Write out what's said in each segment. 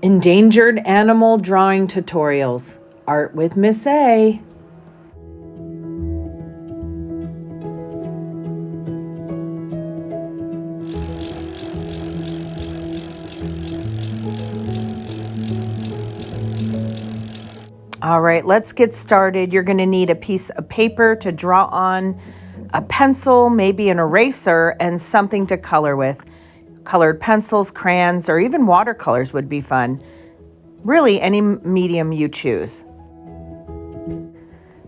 Endangered animal drawing tutorials. Art with Miss A. All right, let's get started. You're going to need a piece of paper to draw on, a pencil, maybe an eraser, and something to color with. Colored pencils, crayons, or even watercolors would be fun. Really, any medium you choose.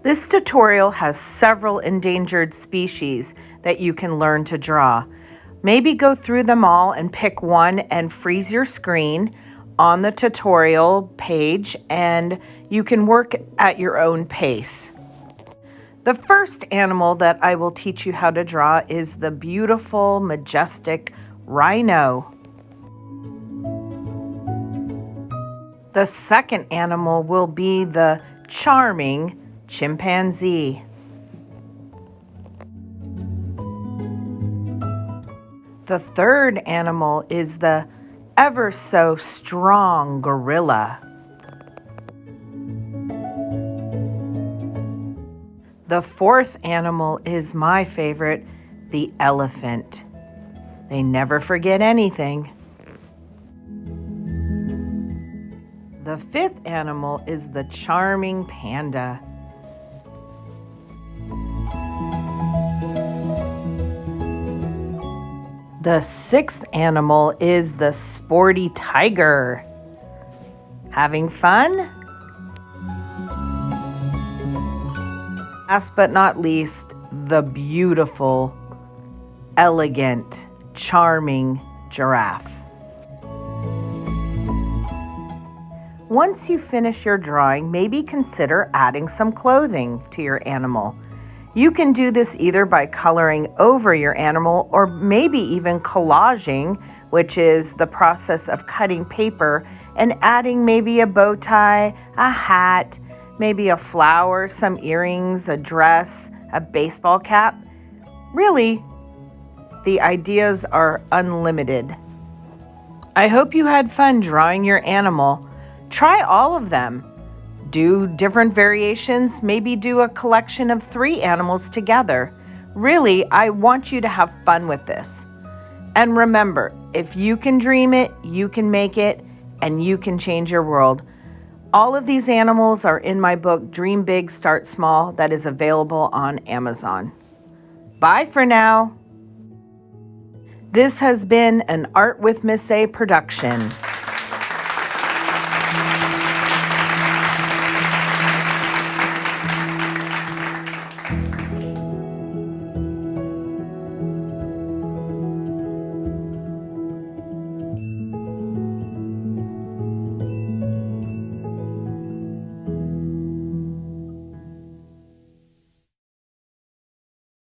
This tutorial has several endangered species that you can learn to draw. Maybe go through them all and pick one and freeze your screen on the tutorial page, and you can work at your own pace. The first animal that I will teach you how to draw is the beautiful, majestic rhino. The second animal will be the charming chimpanzee. The third animal is the ever so strong gorilla. The fourth animal is my favorite, the elephant. They never forget anything. The fifth animal is the charming panda. The sixth animal is the sporty tiger. Having fun? Last but not least, the beautiful, elegant, charming giraffe. Once you finish your drawing, maybe consider adding some clothing to your animal. You can do this either by coloring over your animal or maybe even collaging, which is the process of cutting paper and adding maybe a bow tie, a hat, maybe a flower, some earrings, a dress, a baseball cap. Really, the ideas are unlimited. I hope you had fun drawing your animal. Try all of them. Do different variations, maybe do a collection of 3 animals together. Really, I want you to have fun with this. And remember, if you can dream it, you can make it, and you can change your world. All of these animals are in my book, Dream Big, Start Small, that is available on Amazon. Bye for now. This has been an Art with Miss A production.